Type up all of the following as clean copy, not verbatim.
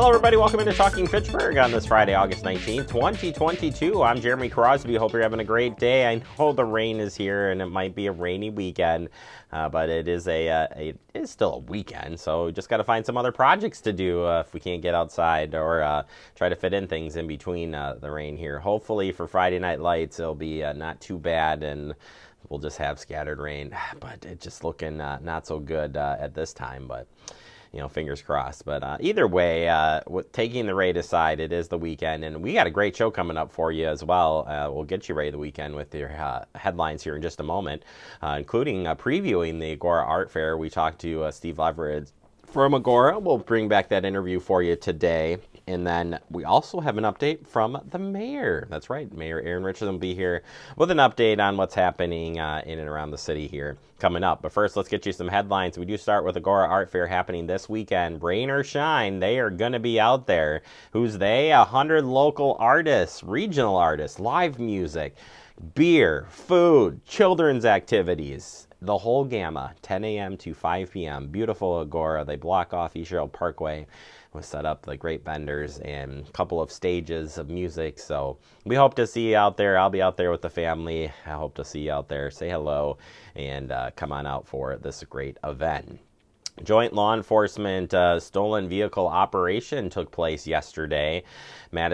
Hello, everybody. Welcome into Talking Fitchburg on this Friday, August 19th, 2022. I'm Jeremy Crosby. Hope you're having a great day. I know the rain is here, and it might be a rainy weekend, but it is still a weekend, so we just got to find some other projects to do if we can't get outside or try to fit in things in between the rain here. Hopefully for Friday Night Lights, it'll be not too bad, and we'll just have scattered rain, but it's just looking not so good at this time, but fingers crossed. But either way, with taking the rain aside, it is the weekend, and we got a great show coming up for you as well. We'll get you ready the weekend with your headlines here in just a moment, including previewing the Agora Art Fair. We talked to Steve Leverett from Agora. We'll bring back that interview for you today. And then we also have an update from the mayor. That's right, Mayor Aaron Richardson will be here with an update on what's happening in and around the city here coming up. But first, let's get you some headlines. We do start with Agora Art Fair happening this weekend. Rain or shine, they are going to be out there. Who's they? 100 local artists, regional artists, live music, beer, food, children's activities. The whole gamma, 10 a.m. to 5 p.m. Beautiful Agora. They block off East Road Parkway. We set up the great vendors and a couple of stages of music. So we hope to see you out there. I'll be out there with the family. I hope to see you out there. Say hello and come on out for this great event. Joint law enforcement stolen vehicle operation took place yesterday. All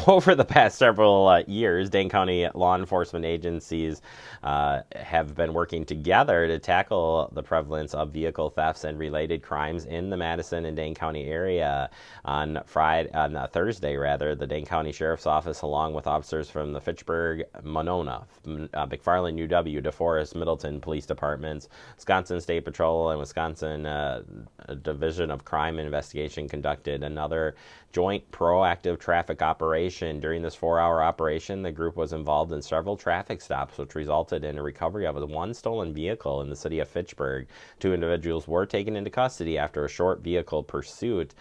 over the past several years, Dane County law enforcement agencies have been working together to tackle the prevalence of vehicle thefts and related crimes in the Madison and Dane County area. On Thursday, the Dane County Sheriff's Office, along with officers from the Fitchburg, Monona, McFarland, UW, DeForest, Middleton Police Departments, Wisconsin State Patrol, and Wisconsin Division of Crime Investigation conducted another joint proactive traffic operation. During this 4-hour operation, the group was involved in several traffic stops, which resulted in a recovery of one stolen vehicle in the city of Fitchburg. 2 individuals were taken into custody after a short vehicle pursuit.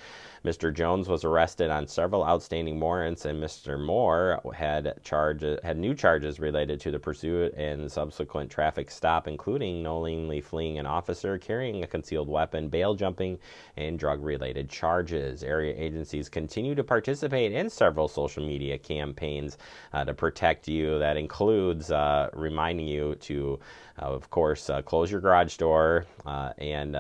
Mr. Jones was arrested on several outstanding warrants, and Mr. Moore had new charges related to the pursuit and subsequent traffic stop, including knowingly fleeing an officer, carrying a concealed weapon, bail jumping, and drug-related charges. Area agencies continue to participate in several social media campaigns to protect you. That includes reminding you to, of course, close your garage door and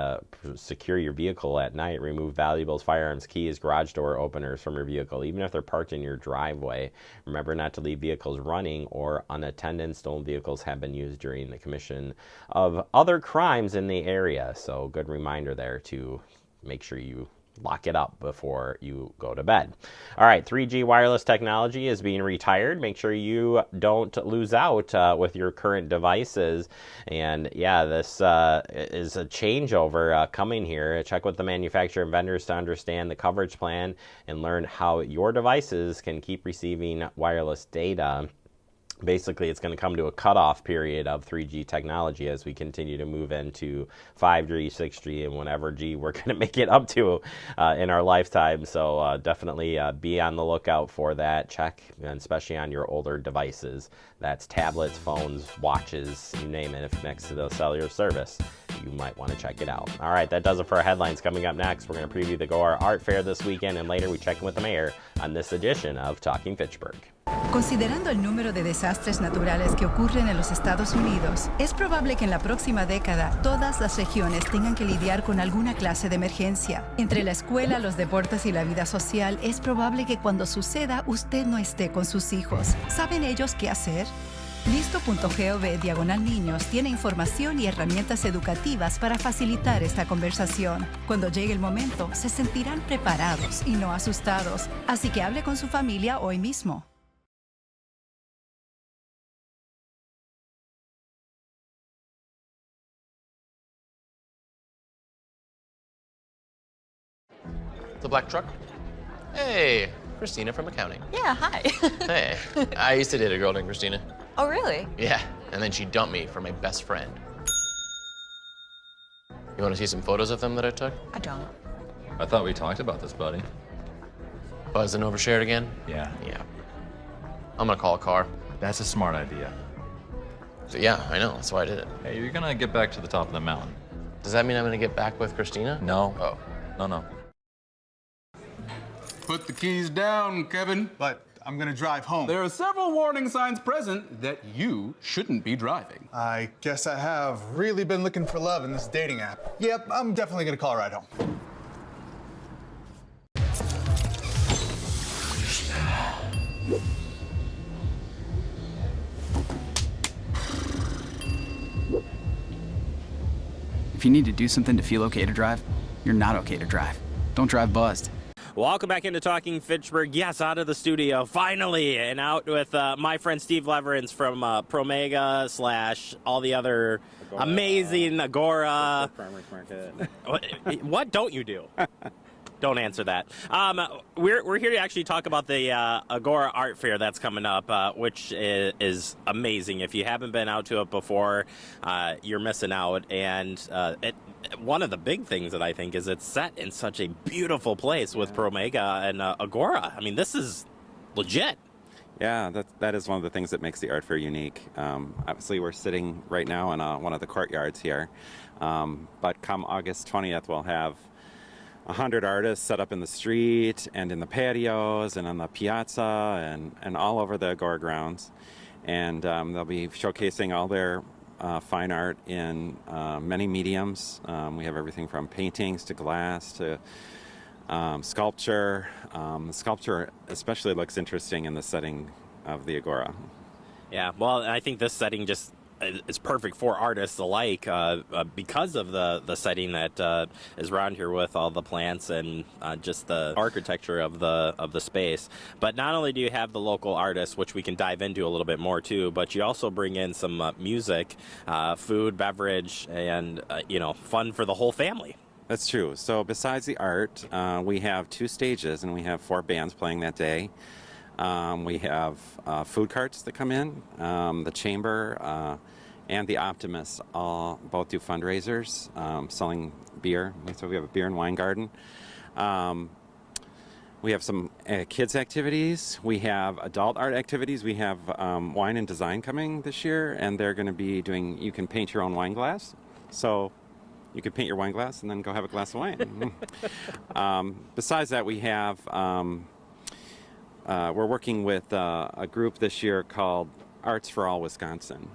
secure your vehicle at night. Remove valuables, firearms, keys, garage door openers from your vehicle, even if they're parked in your driveway. Remember not to leave vehicles running or unattended. Stolen vehicles have been used during the commission of other crimes in the area. So good reminder there to make sure you lock it up before you go to bed. All right, 3G wireless technology is being retired. Make sure you don't lose out with your current devices. And yeah, this is a changeover coming here. Check with the manufacturer and vendors to understand the coverage plan and learn how your devices can keep receiving wireless data. Basically, it's going to come to a cutoff period of 3G technology as we continue to move into 5G, 6G, and whatever G we're going to make it up to in our lifetime. So definitely be on the lookout for that. Check, and especially on your older devices. That's tablets, phones, watches, you name it. If next to the cellular service, you might want to check it out. All right, that does it for our headlines. Coming up next, we're going to preview the Agora Art Fair this weekend, and later we check in with the mayor on this edition of Talking Fitchburg. Considerando el número de desastres naturales que ocurren en los Estados Unidos, es probable que en la próxima década todas las regiones tengan que lidiar con alguna clase de emergencia. Entre la escuela, los deportes y la vida social, es probable que cuando suceda usted no esté con sus hijos. ¿Saben ellos qué hacer? Listo.gov/niños tiene información y herramientas educativas para facilitar esta conversación. Cuando llegue el momento, se sentirán preparados y no asustados. Así que hable con su familia hoy mismo. The black truck? Hey, Christina from accounting. Yeah, hi. Hey, I used to date a girl named Christina. Oh, really? Yeah, and then she dumped me for my best friend. You want to see some photos of them that I took? I don't. I thought we talked about this, buddy. Buzzed and overshared again? Yeah. Yeah. I'm gonna call a car. That's a smart idea. So yeah, I know, that's why I did it. Hey, you're gonna get back to the top of the mountain. Does that mean I'm gonna get back with Christina? No. Oh. No. Put the keys down, Kevin. But I'm gonna drive home. There are several warning signs present that you shouldn't be driving. I guess I have really been looking for love in this dating app. Yep, I'm definitely gonna call a ride home. If you need to do something to feel okay to drive, you're not okay to drive. Don't drive buzzed. Welcome back into Talking Fitchburg. Yes, out of the studio, finally, and out with my friend Steve Leverance from Promega / all the other amazing Agora. Farmers Market. What don't you do? Don't answer that. We're here to actually talk about the Agora Art Fair that's coming up, which is amazing. If you haven't been out to it before, you're missing out. And one of the big things that I think is it's set in such a beautiful place with Promega and Agora. I mean, this is legit. Yeah, that is one of the things that makes the art fair unique. Obviously, we're sitting right now in one of the courtyards here. But come August 20th, we'll have 100 artists set up in the street and in the patios and on the piazza and all over the Agora grounds. And they'll be showcasing all their fine art in many mediums. We have everything from paintings to glass to sculpture. The sculpture especially looks interesting in the setting of the Agora. Yeah, well, I think this setting just is perfect for artists alike because of the setting that is around here with all the plants and just the architecture of the space. But not only do you have the local artists, which we can dive into a little bit more too, but you also bring in some music, food, beverage, and fun for the whole family. That's true. So besides the art, we have 2 stages and we have 4 bands playing that day. We have food carts that come in, the Chamber and the Optimists both do fundraisers, selling beer. So we have a beer and wine garden. We have some kids activities. We have adult art activities. We have wine and design coming this year, and they're going to be doing, you can paint your own wine glass. So you can paint your wine glass and then go have a glass of wine. Besides that, we have, we're working with a group this year called Arts for All Wisconsin.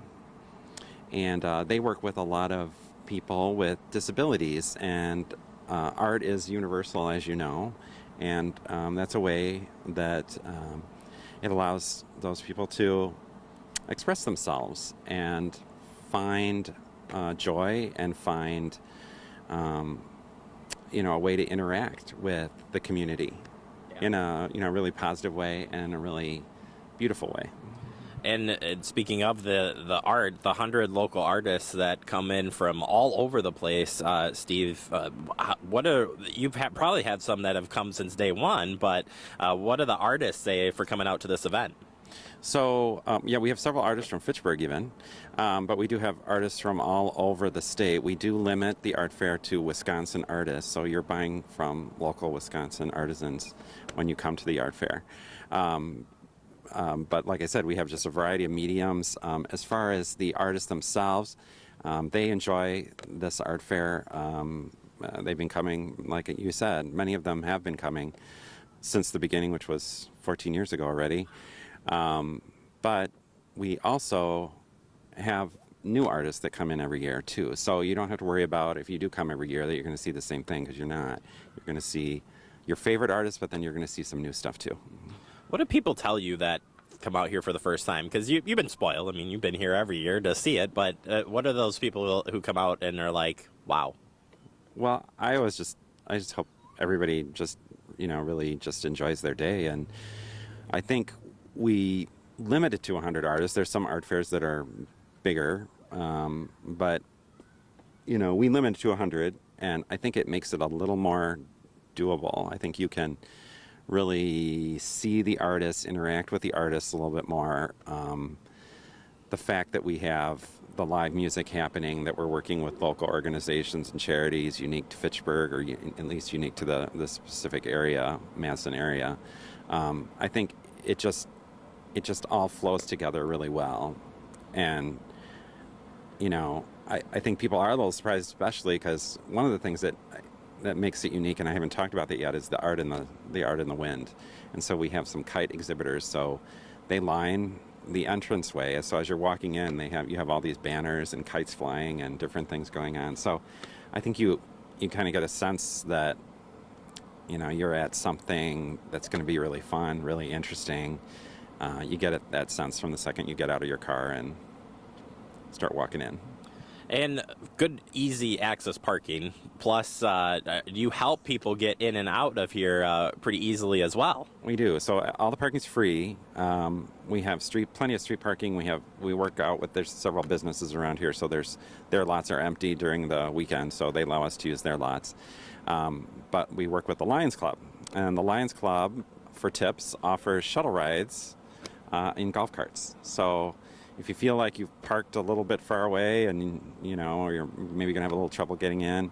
And they work with a lot of people with disabilities, and art is universal, as you know, and that's a way that it allows those people to express themselves and find joy and find a way to interact with the community in a really positive way and in a really beautiful way. And speaking of the art, the 100 local artists that come in from all over the place, Steve, you've probably had some that have come since day one, but what do the artists say for coming out to this event? So, we have several artists from Fitchburg even, but we do have artists from all over the state. We do limit the art fair to Wisconsin artists, so you're buying from local Wisconsin artisans when you come to the art fair. But like I said, we have just a variety of mediums. As far as the artists themselves, they enjoy this art fair. They've been coming, like you said, many of them have been coming since the beginning, which was 14 years ago already. But we also have new artists that come in every year too. So you don't have to worry about, if you do come every year, that you're going to see the same thing, because you're not. You're going to see your favorite artists, but then you're going to see some new stuff too. What do people tell you that come out here for the first time? Because you've been spoiled. I mean, you've been here every year to see it, but what are those people who come out and are like, wow? Well, I just hope everybody just, really just enjoys their day. And I think we limit it to 100 artists. There's some art fairs that are bigger, but, we limit it to 100, and I think it makes it a little more doable. I think you can really see the artists, interact with the artists a little bit more. The fact that we have the live music happening, that we're working with local organizations and charities unique to Fitchburg, or at least unique to the specific area, Madison area. I think it just all flows together really well. And, I think people are a little surprised, especially because one of the things that makes it unique, and I haven't talked about that yet, is the art in the wind. And so we have some kite exhibitors. So they line the entranceway. So as you're walking in, you have all these banners and kites flying and different things going on. So I think you kind of get a sense that you're at something that's going to be really fun, really interesting. You get that sense from the second you get out of your car and start walking in. And good, easy access parking. Plus, you help people get in and out of here pretty easily as well. We do. So all the parking's free. We have plenty of street parking. We work out with, there's several businesses around here, so their lots are empty during the weekend, so they allow us to use their lots. But we work with the Lions Club, and the Lions Club, for tips, offers shuttle rides in golf carts. So if you feel like you've parked a little bit far away and, or you're maybe going to have a little trouble getting in,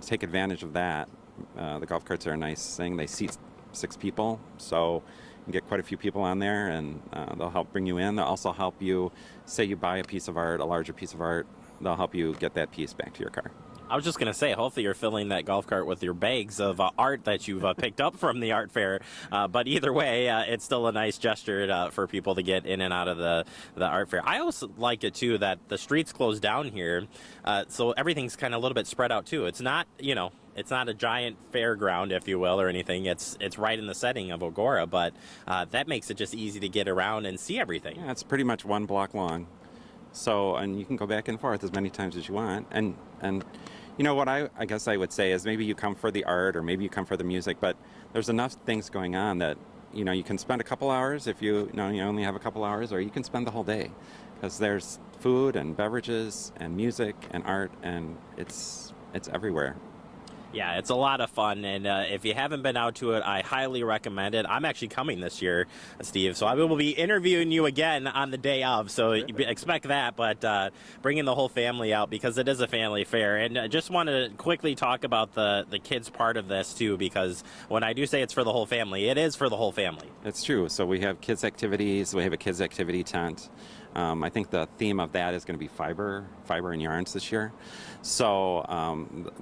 take advantage of that. The golf carts are a nice thing. They seat 6 people, so you can get quite a few people on there, and they'll help bring you in. They'll also help you, say you buy a piece of art, a larger piece of art, they'll help you get that piece back to your car. I was just going to say, hopefully you're filling that golf cart with your bags of art that you've picked up from the art fair. But either way, it's still a nice gesture for people to get in and out of the art fair. I also like it, too, that the streets close down here, so everything's kind of a little bit spread out, too. It's not, it's not a giant fairground, if you will, or anything. It's right in the setting of Agora, but that makes it just easy to get around and see everything. Yeah, it's pretty much 1 block long. So, and you can go back and forth as many times as you want. And what I guess I would say is maybe you come for the art or maybe you come for the music, but there's enough things going on that, you can spend a couple hours if you only have a couple hours, or you can spend the whole day, because there's food and beverages and music and art, and it's everywhere. Yeah, it's a lot of fun, and if you haven't been out to it, I highly recommend it. I'm actually coming this year, Steve, so I will be interviewing you again on the day of, so expect that, but bringing the whole family out, because it is a family fair. And I just want to quickly talk about the kids part of this, too, because when I do say it's for the whole family, it is for the whole family. It's true. So we have kids' activities. We have a kids' activity tent. I think the theme of that is going to be fiber and yarns this year. So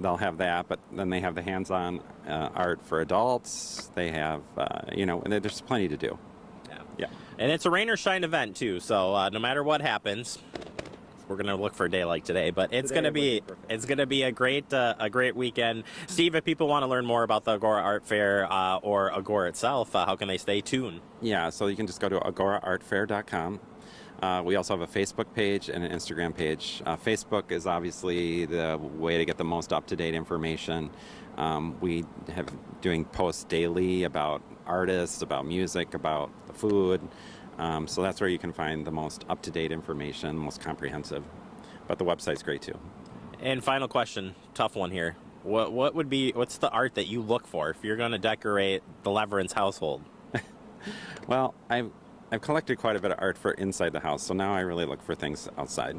they'll have that, but then they have the hands-on art for adults. They have, and there's plenty to do. Yeah. And it's a rain or shine event, too, so no matter what happens, we're going to look for a day like today, but it's going to be a great weekend. Steve, if people want to learn more about the Agora Art Fair or Agora itself, how can they stay tuned? Yeah, so you can just go to agoraartfair.com. We also have a Facebook page and an Instagram page. Facebook is obviously the way to get the most up-to-date information. We have doing posts daily about artists, about music, about the food. So that's where you can find the most up-to-date information, most comprehensive. But the website's great too. And final question, tough one here. What's the art that you look for if you're going to decorate the Leverance household? Well, I've collected quite a bit of art for inside the house, so now I really look for things outside.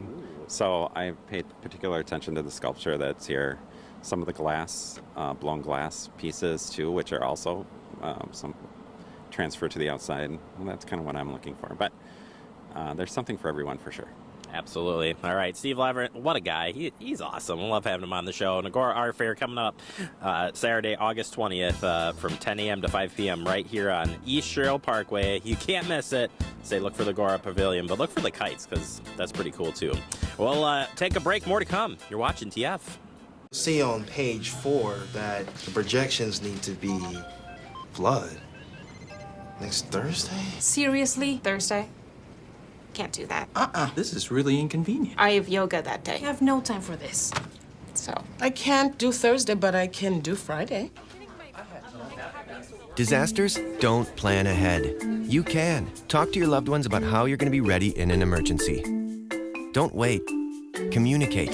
So I paid particular attention to the sculpture that's here, some of the glass, blown glass pieces too, which are also some transfer to the outside. Well, that's kind of what I'm looking for, but there's something for everyone for sure. Absolutely. All right, Steve Leverett, what a guy. He's awesome. I love having him on the show. And Agora Art Fair coming up Saturday, August 20th from 10 a.m. to 5 p.m. right here on East Sherrill Parkway. You can't miss it. Say look for the Agora Pavilion, but look for the kites because that's pretty cool too. We'll take a break. More to come. You're watching TF. See on page 4 that the projections need to be blood. Next Thursday? Seriously? Thursday? Can't do that. This is really inconvenient. I have yoga that day. I have no time for this. So. I can't do Thursday, but I can do Friday. Disasters don't plan ahead. You can. Talk to your loved ones about how you're going to be ready in an emergency. Don't wait. Communicate.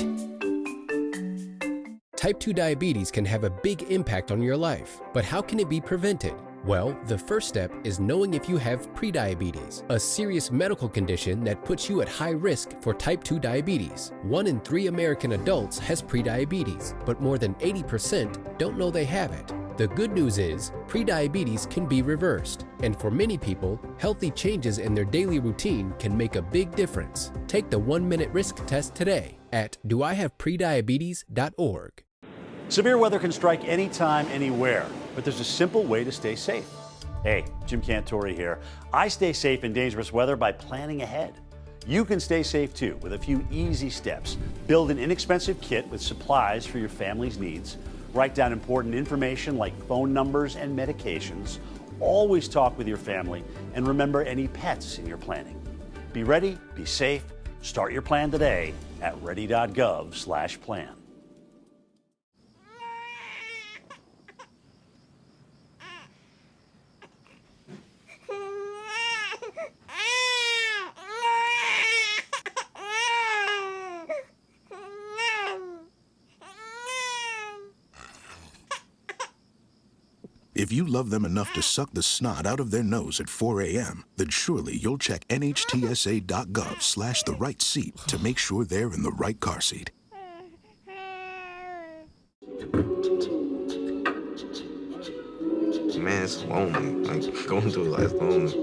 Type 2 diabetes can have a big impact on your life, but how can it be prevented? Well, the first step is knowing if you have prediabetes, a serious medical condition that puts you at high risk for type 2 diabetes. 1 in 3 American adults has prediabetes, but more than 80% don't know they have it. The good news is, prediabetes can be reversed, and for many people, healthy changes in their daily routine can make a big difference. Take the 1-minute risk test today at doihaveprediabetes.org. Severe weather can strike anytime, anywhere, but there's a simple way to stay safe. Hey, Jim Cantore here. I stay safe in dangerous weather by planning ahead. You can stay safe too with a few easy steps. Build an inexpensive kit with supplies for your family's needs. Write down important information like phone numbers and medications. Always talk with your family and remember any pets in your planning. Be ready, be safe. Start your plan today at ready.gov/plan. If you love them enough to suck the snot out of their nose at 4 a.m., then surely you'll check nhtsa.gov/the right seat to make sure they're in the right car seat. Man, it's lonely. Like, going through life lonely.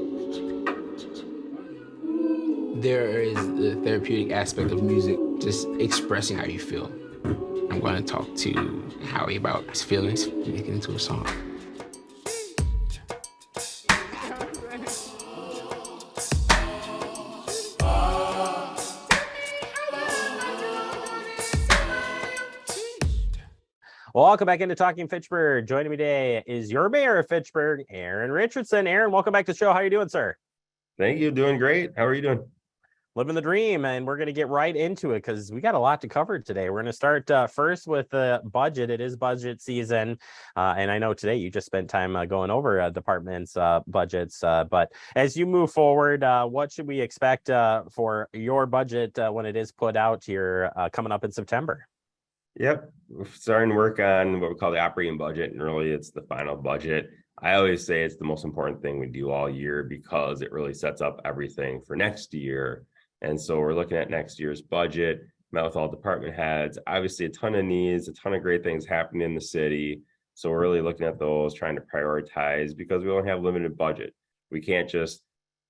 There is the therapeutic aspect of music, just expressing how you feel. I'm going to talk to Howie about his feelings, make it into a song. Well, welcome back into Talking Fitchburg. Joining me today is your mayor of Fitchburg, Aaron Richardson. Aaron, welcome back to the show. How are you doing, sir? Thank you. Doing great. How are you doing? Living the dream, and we're going to get right into it because we got a lot to cover today. We're going to start first with the budget. It is budget season, and I know today you just spent time going over departments' budgets. But as you move forward, what should we expect for your budget when it is put out here coming up in September? Yep. We're starting to work on what we call the operating budget, and really it's the final budget. I always say it's the most important thing we do all year because it really sets up everything for next year. And so we're looking at next year's budget, met with all department heads, obviously a ton of needs, a ton of great things happening in the city. So we're really looking at those, trying to prioritize because we only have limited budget. We can't just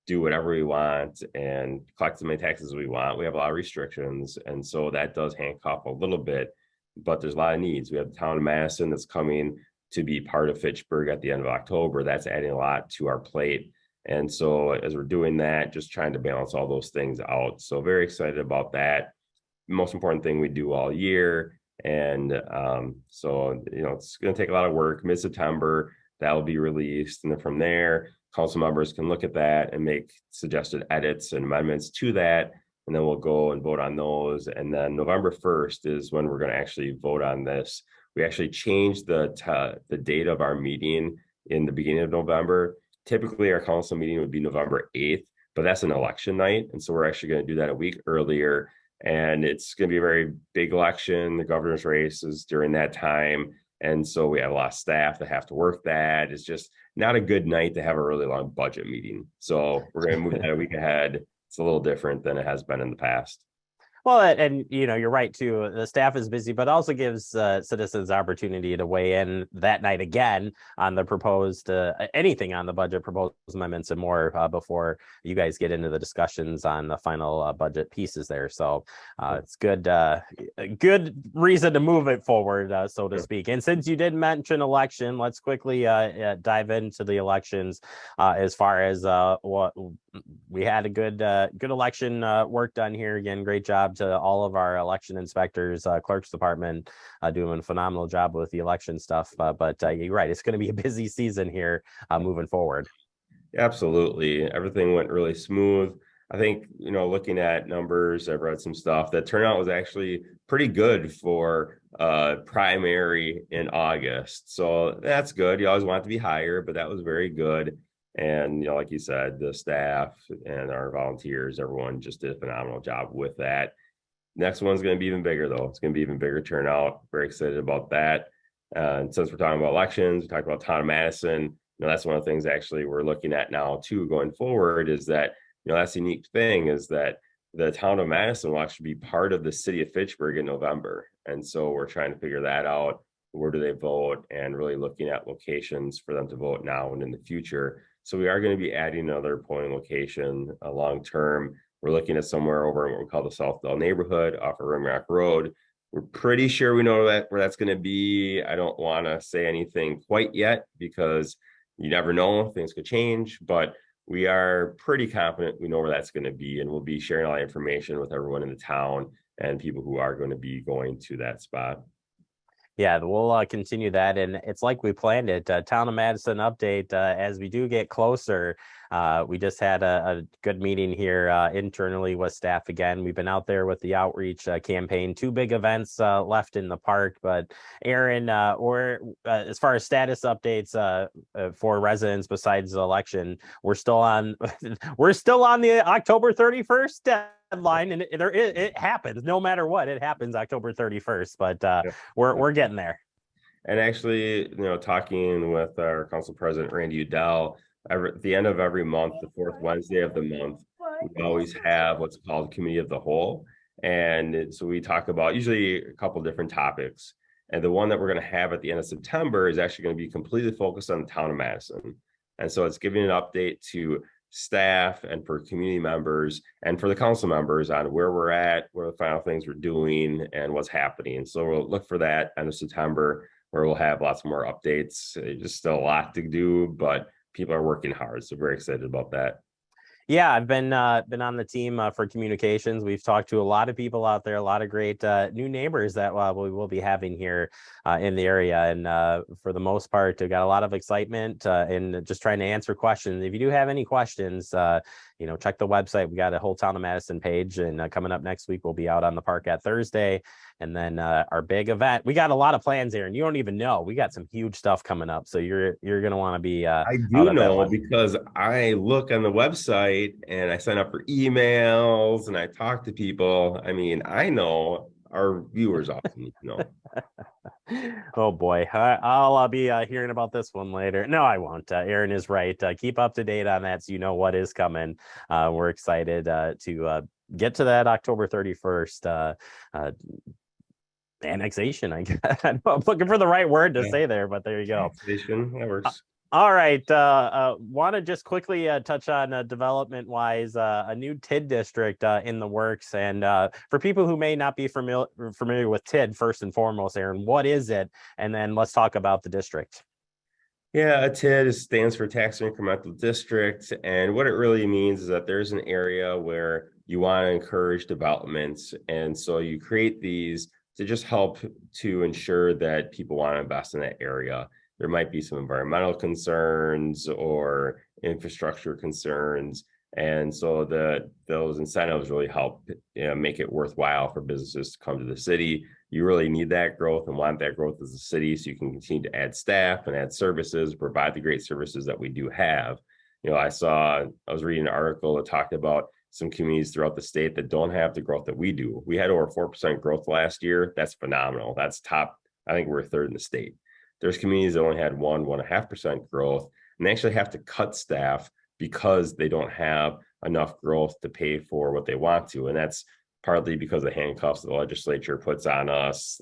do whatever we want and collect as many taxes as we want. We have a lot of restrictions. And so that does handcuff a little bit, but there's a lot of needs. We have the town of Madison that's coming to be part of Fitchburg at the end of October. That's adding a lot to our plate. And so as we're doing that, just trying to balance all those things out. So very excited about that. Most important thing we do all year. And so, it's going to take a lot of work. Mid-September, that will be released. And then from there, council members can look at that and make suggested edits and amendments to that. And then we'll go and vote on those. And then November 1st is when we're going to actually vote on this. We actually changed the date of our meeting in the beginning of November. Typically, our council meeting would be November 8th, but that's an election night. And so we're actually going to do that a week earlier. And it's going to be a very big election. The governor's race is during that time. And so we have a lot of staff that have to work that. It's just not a good night to have a really long budget meeting. So we're going to move that a week ahead. It's a little different than it has been in the past. Well, and you're right too. The staff is busy, but also gives citizens opportunity to weigh in that night again on the proposed anything on the budget proposed amendments and more before you guys get into the discussions on the final budget pieces there. So it's good reason to move it forward, so to speak. And since you did mention election, let's quickly dive into the elections as far as what we had a good election work done here. Again, great job to all of our election inspectors, clerks department, doing a phenomenal job with the election stuff. But you're right, it's going to be a busy season here moving forward. Absolutely. Everything went really smooth. I think, looking at numbers, I've read some stuff. The turnout was actually pretty good for primary in August. So that's good. You always want it to be higher, but that was very good. And, like you said, the staff and our volunteers, everyone just did a phenomenal job with that. Next one's going to be even bigger, though. It's going to be even bigger turnout. Very excited about that. And since we're talking about elections, we talked about town of Madison. That's one of the things actually we're looking at now, too, going forward, is that, that's the unique thing is that the town of Madison will actually be part of the city of Fitchburg in November. And so we're trying to figure that out. Where do they vote? And really looking at locations for them to vote now and in the future. So we are going to be adding another polling location long term We're looking at somewhere over in what we call the Southdale neighborhood off of Rimrock Road. We're pretty sure we know where that's going to be. I don't want to say anything quite yet because you never know, things could change, but we are pretty confident we know where that's going to be, and we'll be sharing all that information with everyone in the town and people who are going to be going to that spot. Yeah, we'll continue that, and it's like we planned it. Town of Madison update as we do get closer. We just had a good meeting here internally with staff again. We've been out there with the outreach campaign. 2 big events left in the park, but Aaron, as far as status updates for residents besides the election, we're still on the October 31st deadline, and it happens no matter what. It happens October 31st, but we're getting there. And actually, talking with our council president Randy Udell, at the end of every month, the 4th Wednesday of the month, we always have what's called Committee of the Whole, and so we talk about usually a couple different topics. And the one that we're going to have at the end of September is actually going to be completely focused on the town of Madison, and so it's giving an update to staff and for community members and for the council members on where we're at, what are the final things we're doing, and what's happening. So we'll look for that end of September, where we'll have lots more updates. Just still a lot to do, but people are working hard, so very excited about that. Yeah, I've been on the team for communications. We've talked to a lot of people out there, a lot of great new neighbors that we will be having here in the area. And for the most part, we've got a lot of excitement and just trying to answer questions. If you do have any questions, check the website. We got a whole Town of Madison page, and coming up next week, we'll be out on the park at Thursday. And then our big event, we got a lot of plans there, and you don't even know. We got some huge stuff coming up, so you're going to want to be. I do know because I look on the website and I sign up for emails and I talk to people. I mean, I know our viewers often know. Oh boy, I'll be hearing about this one later. No, I won't. Aaron is right. Keep up to date on that so you know what is coming. We're excited to get to that October 31st. Annexation, I guess. I'm looking for the right word to say there, but there you go. Annexation, that works. All right. Want to just quickly touch on development-wise, a new TID district in the works. And for people who may not be familiar with TID, first and foremost, Aaron, what is it? And then let's talk about the district. Yeah, a TID stands for Tax Incremental District. And what it really means is that there's an area where you want to encourage developments. And so you create these to just help to ensure that people want to invest in that area. There might be some environmental concerns or infrastructure concerns. And so those incentives really help make it worthwhile for businesses to come to the city. You really need that growth and want that growth as a city so you can continue to add staff and add services, provide the great services that we do have. I was reading an article that talked about some communities throughout the state that don't have the growth that we do. We had over 4% growth last year. That's phenomenal. That's top. I think we're 3rd in the state. There's communities that only had 1.5% growth, and they actually have to cut staff because they don't have enough growth to pay for what they want to. And that's partly because of the handcuffs that the legislature puts on us.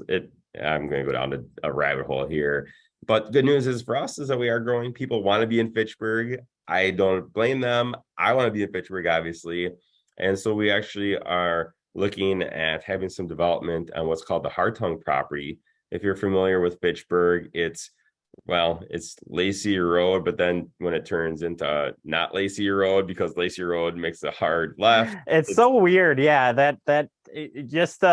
I'm going to go down to a rabbit hole here. But the good news is for us is that we are growing. People want to be in Fitchburg. I don't blame them. I want to be in Fitchburg, obviously. And so we actually are looking at having some development on what's called the Hartung property. If you're familiar with Fitchburg, it's Lacey Road, but then when it turns into not Lacey Road because Lacey Road makes a hard left. It's so weird. Yeah, just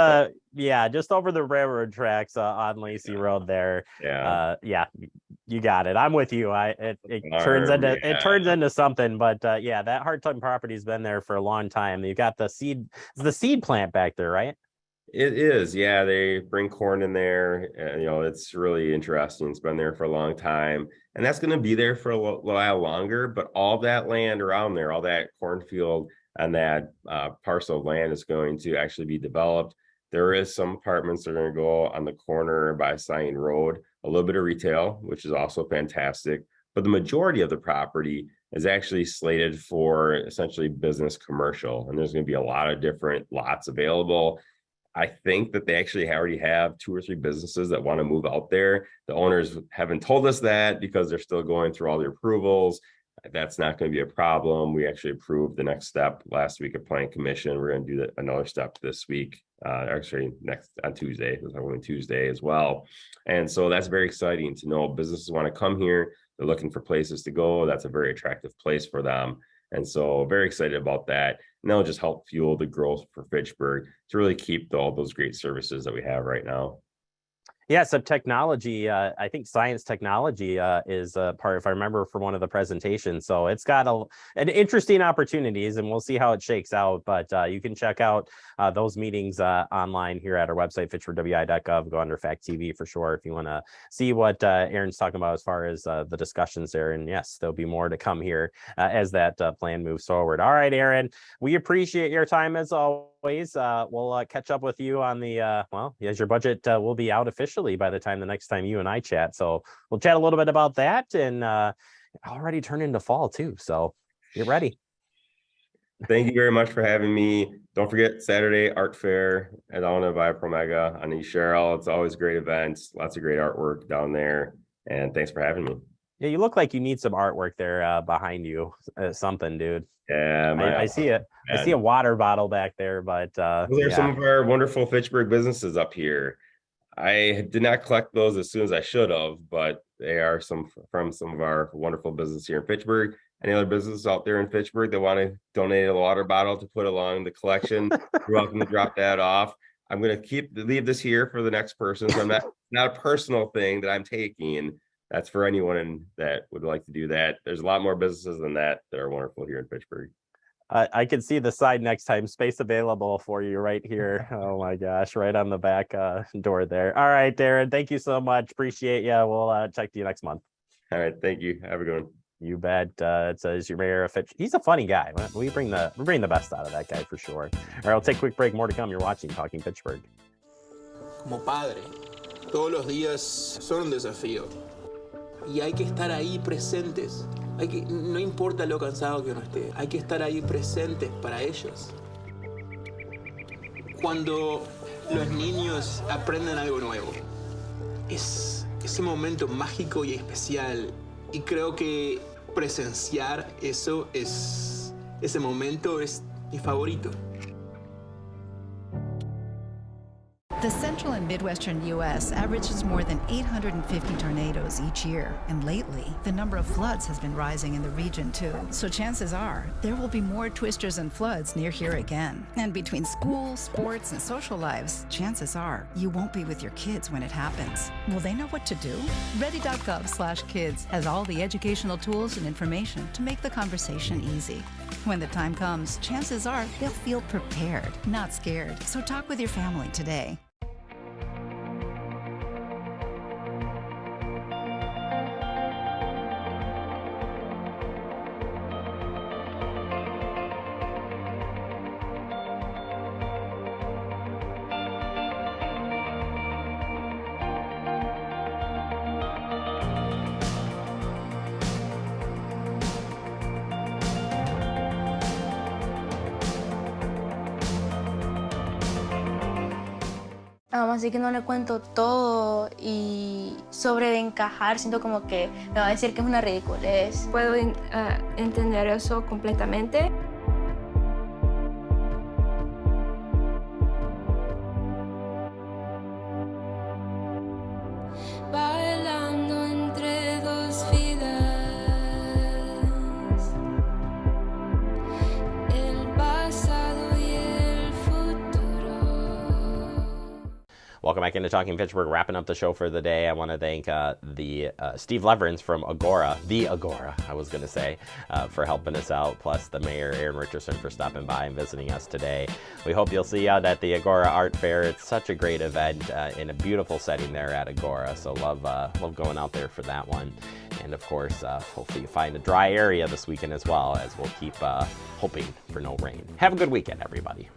over the railroad tracks on Lacey Road there. Yeah. You got it. I'm with you. It turns into something, but that Hartung property's been there for a long time. You've got the seed plant back there, right? It is, yeah. They bring corn in there. It's really interesting. It's been there for a long time, and that's going to be there for a while longer. But all that land around there, all that cornfield and that parcel of land is going to actually be developed. There is some apartments that are going to go on the corner by Scion Road, a little bit of retail, which is also fantastic. But the majority of the property is actually slated for essentially business commercial, and there's going to be a lot of different lots available. I think that they actually already have 2 or 3 businesses that want to move out there. The owners haven't told us that because they're still going through all the approvals. that's not going to be a problem. We actually approved the next step last week at Planning Commission. We're going to do another step this week, actually next on Tuesday, Tuesday as well. And so that's very exciting to know businesses want to come here. They're looking for places to go. That's a very attractive place for them. And so very excited about that. And that'll just help fuel the growth for Fitchburg to really keep all those great services that we have right now. Yeah, so technology, I think science technology is a part, if I remember from one of the presentations. So it's got an interesting opportunities, and we'll see how it shakes out. But you can check out those meetings online here at our website, fitchburgwi.gov. Go under Fact TV for sure if you want to see what Aaron's talking about as far as the discussions there. And yes, there'll be more to come here as that plan moves forward. All right, Aaron, we appreciate your time as always. We'll catch up with you on the as your budget will be out officially by the next time you and I chat. So we'll chat a little bit about that, and already turned into fall too. So get ready. Thank you very much for having me. Don't forget Saturday Art Fair at Alna by Promega on East Sherrill. It's always great events, lots of great artwork down there. And thanks for having me. Yeah, you look like you need some artwork there behind you. Something, dude. Yeah, I see it. I see a water bottle back there, but those are some of our wonderful Fitchburg businesses up here. I did not collect those as soon as I should have, but they are from some of our wonderful business here in Fitchburg. Any other businesses out there in Fitchburg that want to donate a water bottle to put along the collection, you're welcome to drop that off. I'm going to leave this here for the next person. So I'm not a personal thing that I'm taking. That's for anyone that would like to do that. There's a lot more businesses than that are wonderful here in Fitchburg. I can see the side next time. Space available for you right here. Oh my gosh, right on the back door there. All right, Darren, thank you so much. Appreciate you. We'll check to you next month. All right, thank you. Have a good one. You bet. It says your mayor of Fitch. He's a funny guy. We bring the best out of that guy for sure. All right, we'll take a quick break. More to come. You're watching Talking Fitchburg. Como padre, todos los días son un desafío. Y hay que estar ahí presentes. No importa lo cansado que uno esté, hay que estar ahí presentes para ellos. Cuando los niños aprenden algo nuevo, es ese momento mágico y especial. Y creo que presenciar ese momento es mi favorito. The central and midwestern U.S. averages more than 850 tornadoes each year. And lately, the number of floods has been rising in the region, too. So chances are, there will be more twisters and floods near here again. And between school, sports, and social lives, chances are, you won't be with your kids when it happens. Will they know what to do? Ready.gov/kids has all the educational tools and information to make the conversation easy. When the time comes, chances are they'll feel prepared, not scared. So talk with your family today. Así que no le cuento todo y sobre de encajar, siento como que me va a decir que es una ridiculez. Puedo entender eso completamente. Bailando entre dos vidas, el pasado y el futuro. Welcome back into Talking Fitchburg, wrapping up the show for the day. I want to thank the Steve Leverins from Agora, I was going to say, for helping us out, plus the mayor, Aaron Richardson, for stopping by and visiting us today. We hope you'll see you out at the Agora Art Fair. It's such a great event in a beautiful setting there at Agora, so love going out there for that one. And of course, hopefully you find a dry area this weekend as well, as we'll keep hoping for no rain. Have a good weekend, everybody.